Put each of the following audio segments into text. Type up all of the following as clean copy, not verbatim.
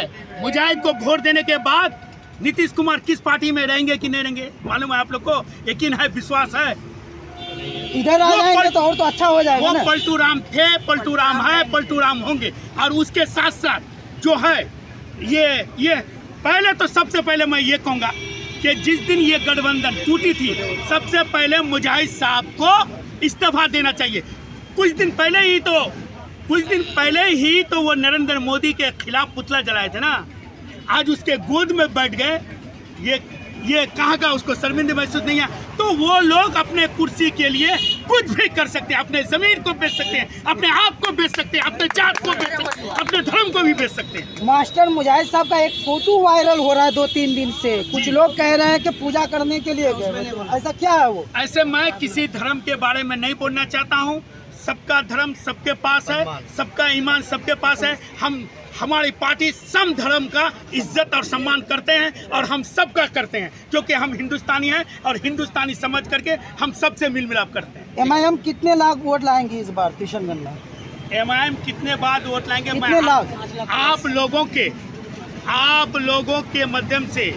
है मुजाहिद को वोट देने के बाद नीतीश कुमार किस पार्टी में रहेंगे कि नहीं रहेंगे मालूम है आप लोग को? यकीन है, विश्वास है? इधर आ जाएंगे तो और तो अच्छा हो जाएगा वो ना। पलटू राम थे, पलटू राम है, पलटू राम होंगे। और उसके साथ साथ जो है ये पहले तो सबसे पहले मैं ये कहूँगा कि जिस दिन ये गठबंधन टूटी थी सबसे पहले मुजाहिद साहब को इस्तीफा देना चाहिए। कुछ दिन पहले ही तो वो नरेंद्र मोदी के खिलाफ पुतला जलाए थे ना, आज उसके गोद में बैठ गए। ये कहाँ का उसको शर्मिंदा महसूस नहीं है? तो वो लोग अपने कुर्सी के लिए कुछ भी कर सकते हैं, अपने जमीन को बेच सकते हैं, अपने आप को बेच सकते हैं, अपने जात को बेच सकते हैं, अपने धर्म को भी बेच सकते हैं। मास्टर मुजाहिद साहब का एक फोटो वायरल हो रहा है 2-3 दिन से, कुछ लोग कह रहे हैं कि पूजा करने के लिए गए, ऐसा क्या है वो? ऐसे मैं किसी धर्म के बारे में नहीं बोलना चाहता हूँ। सबका धर्म सबके पास है, सबका ईमान सबके पास है। हमारी पार्टी सम धर्म का इज्जत और सम्मान करते हैं और हम सबका करते हैं, क्योंकि हम हिंदुस्तानी हैं और हिंदुस्तानी समझ करके हम सबसे मिल मिलाप करते हैं। MIM कितने लाख वोट लाएंगी इस बार किशनगंज में? MIM कितने बाद वोट लाएंगे? कितने लाख? आप लोगों के माध्यम से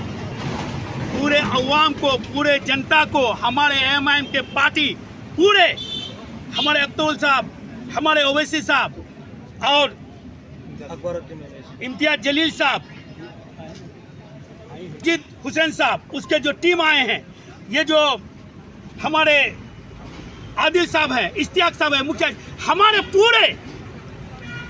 पूरे अवाम को, पूरे जनता को हमारे MIM के पार्टी पूरे, हमारे अब्दुल साहब, हमारे ओवैसी साहब और इम्तियाज जलील साहब, जिद हुसैन साहब, उसके जो टीम आए हैं, ये जो हमारे आदिल साहब हैं, इश्तियाक साहब हैं, मुखिया, हमारे पूरे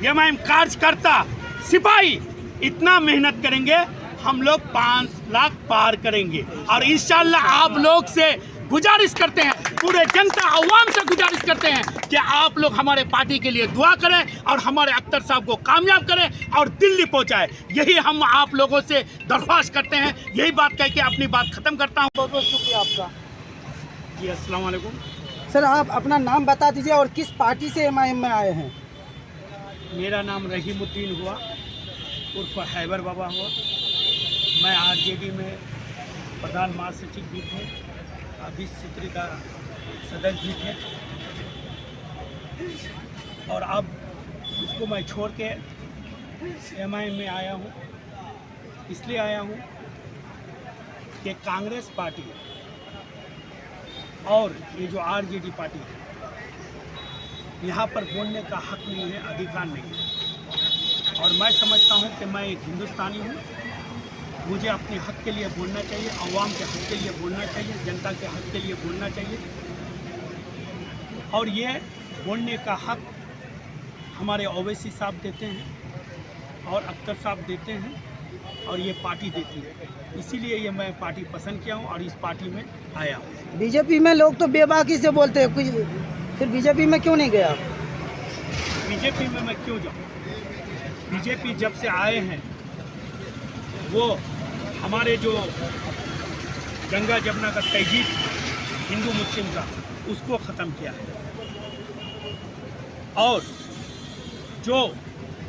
MIM कार्यकर्ता सिपाही इतना मेहनत करेंगे, हम लोग 5 लाख पार करेंगे। और इंशाल्लाह आप लोग से गुजारिश करते हैं, पूरे जनता अवाम से गुजारिश करते हैं कि आप लोग हमारे पार्टी के लिए दुआ करें और हमारे अख्तर साहब को कामयाब करें और दिल्ली पहुंचाएं। यही हम आप लोगों से दरख्वास्त करते हैं। यही बात कह के अपनी बात खत्म करता हूं। बहुत बहुत शुक्रिया आपका जी, अस्सलाम वालेकुम। सर। आप अपना नाम बता दीजिए और किस पार्टी से MIM में आए हैं? मेरा नाम रहीमुद्दीन हुआ उर्फ हैबर बाबा हुआ। मैं RJD में प्रधान महासचिव भी थे, अभी सित्री का सदस्य भी थे, और अब उसको मैं छोड़ के MIM में आया हूँ। इसलिए आया हूँ कि कांग्रेस पार्टी और ये जो RJD पार्टी है, यहाँ पर बोलने का हक नहीं है, अधिकार नहीं है। और मैं समझता हूँ कि मैं एक हिंदुस्तानी हूँ, मुझे अपने हक के लिए बोलना चाहिए, अवाम के हक के लिए बोलना चाहिए, जनता के हक के लिए बोलना चाहिए। और ये बोलने का हक हमारे ओवैसी साहब देते हैं और अख्तर साहब देते हैं और ये पार्टी देती है। इसीलिए ये मैं पार्टी पसंद किया हूँ और इस पार्टी में आया हूँ। बीजेपी में लोग तो बेबाकी से बोलते हैं, कुछ फिर बीजेपी में क्यों नहीं गया? बीजेपी में मैं क्यों जाऊँ? बीजेपी जब से आए हैं वो हमारे जो गंगा जमुना का तहजीब हिंदू मुस्लिम का, उसको ख़त्म किया है। और जो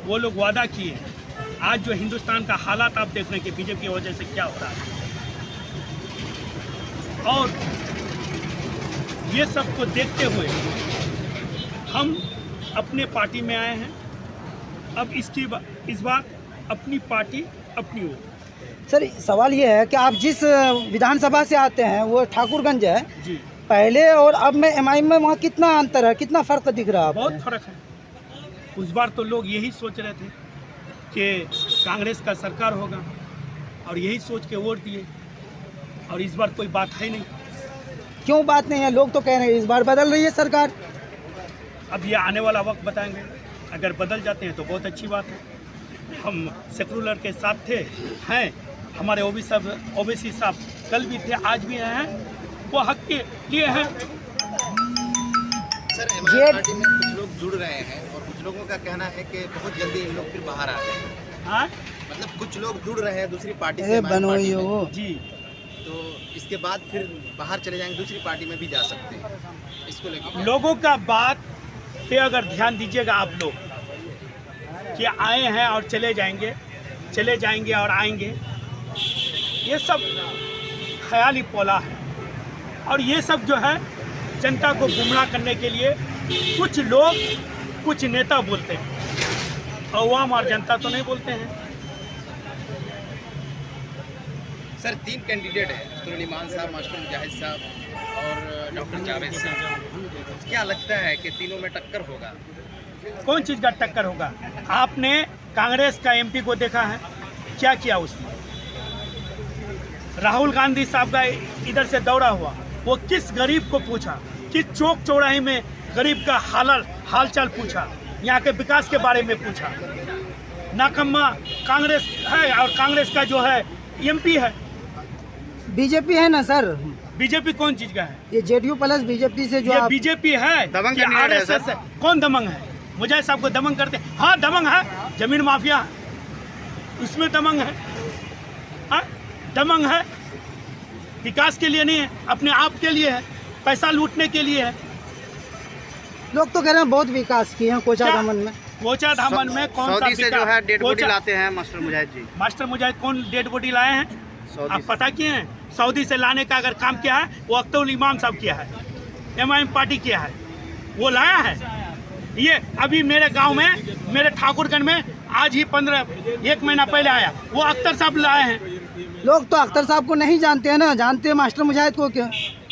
वो लोग वादा किए, आज जो हिंदुस्तान का हालात आप देख रहे हैं कि बीजेपी की वजह से क्या हो रहा है, और ये सब को देखते हुए हम अपने पार्टी में आए हैं। अब इस बार अपनी पार्टी अपनी ओर। सर, सवाल ये है कि आप जिस विधानसभा से आते हैं वो ठाकुरगंज है जी, पहले और अब में MIM में वहाँ कितना अंतर है, कितना फ़र्क दिख रहा है? बहुत फ़र्क है। उस बार तो लोग यही सोच रहे थे कि कांग्रेस का सरकार होगा और यही सोच के वोट दिए, और इस बार कोई बात है नहीं। क्यों बात नहीं है? लोग तो कह रहे हैं इस बार बदल रही है सरकार। अब ये आने वाला वक्त बताएंगे। अगर बदल जाते हैं तो बहुत अच्छी बात है। हम सेकुलर के साथ हैं। हमारे ओवैसी साहब कल भी थे, आज भी हैं, वो हक के लिए हैं। सर, पार्टी में कुछ लोग जुड़ रहे हैं और कुछ लोगों का कहना है कि बहुत जल्दी इन लोग फिर बाहर आ जाएंगे। हाँ, मतलब कुछ लोग जुड़ रहे हैं दूसरी पार्टी से जी, तो इसके बाद फिर बाहर चले जाएंगे, दूसरी पार्टी में भी जा सकते हैं। इसको लेकर लोगों का बात पे अगर ध्यान दीजिएगा आप लोग कि आए हैं और चले जाएंगे और आएंगे, ये सब ख्याली पोला है। और ये सब जो है जनता को गुमराह करने के लिए कुछ लोग, कुछ नेता बोलते हैं, अवाम और जनता तो नहीं बोलते हैं। सर 3 कैंडिडेट हैं, अख्तरुल ईमान साहब, मास्टर मुजाहिद साहब और डॉक्टर जावेद साहब। क्या लगता है कि तीनों में टक्कर होगा? कौन चीज़ का टक्कर होगा? आपने कांग्रेस का एमपी को देखा है, क्या किया उसने? राहुल गांधी साहब का इधर से दौरा हुआ, वो किस गरीब को पूछा, किस चौक चौराहे में गरीब का हालचाल पूछा, यहाँ के विकास के बारे में पूछा? नाकम्मा कांग्रेस है, और कांग्रेस का जो है एमपी है। बीजेपी है ना सर, बीजेपी कौन चीज का है? ये जेडीयू प्लस बीजेपी से जो ये आप बीजेपी है दबंग कि कैंडिडेट है आरएसएस सर? है? कौन दबंग है? मुझे साहब को दबंग करते हैं? हाँ दबंग है, जमीन माफिया है, उसमें दबंग है। हाँ दबंग है, विकास के लिए नहीं है, अपने आप के लिए है, पैसा लूटने के लिए है। लोग तो कह रहे हैं बहुत विकास किए हैं कोचा क्या? दमन में। कोचा धामन में कौन सा सऊदी से जो है डेड बॉडी कोचा- लाते हैं मास्टर मुजाहिद जी। मास्टर मुजाहिद कौन डेड बॉडी लाए हैं? सऊदी आप से। पता किए हैं? सऊदी से लाने का अगर काम किया है वो अख्तरुल इमाम साहब किया है, एमआईएम पार्टी किया है, वो लाया है। ये अभी मेरे गांव में, मेरे ठाकुरगंज में आज ही 1 महीना पहले आया, वो अख्तर साहब लाए हैं। लोग तो अख्तर साहब को नहीं जानते हैं ना, जानते हैं मास्टर मुजाहिद को। क्या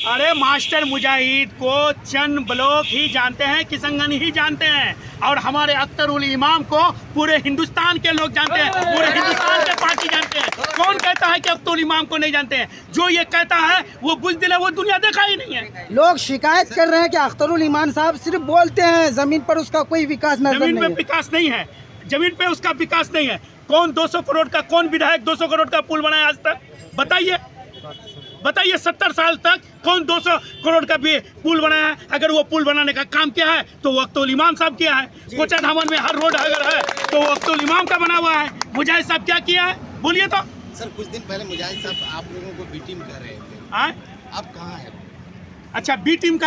अरे मास्टर मुजाहिद को चंद ब्लॉक ही जानते हैं, किशनगंज ही जानते हैं, और हमारे अख्तरुल इमाम को पूरे हिंदुस्तान के लोग जानते हैं, पूरे हिंदुस्तान के पार्टी जानते हैं। कौन कहता है कि अख्तरुल इमाम को नहीं जानते हैं? जो ये कहता है वो बुज़दिल है, वो दुनिया देखा ही नहीं है। लोग शिकायत कर रहे हैं कि अख्तरुल ईमान साहब सिर्फ बोलते हैं, जमीन पर उसका कोई विकास नजर जमीन नहीं पे है। विकास नहीं है, जमीन पे उसका विकास नहीं है। कौन 200 करोड़ का, कौन विधायक 200 करोड़ का पुल बनाया आज तक? बताइए, बताइए 70 साल तक कौन 200 करोड़ का भी पुल बनाया है? अगर वो पुल बनाने का काम किया है तो वो अख्तरुल इमाम साहब किया है। कोचा धामन में हर रोड अगर है तो वो अख्तरुल इमाम का बना हुआ है। मुजाहिद साहब क्या किया है बोलिए तो? सर कुछ दिन पहले मुजाहिद साहब आप लोगों को बी टीम कर रहे थे, आए? आप कहाँ हैं? अच्छा बी टीम का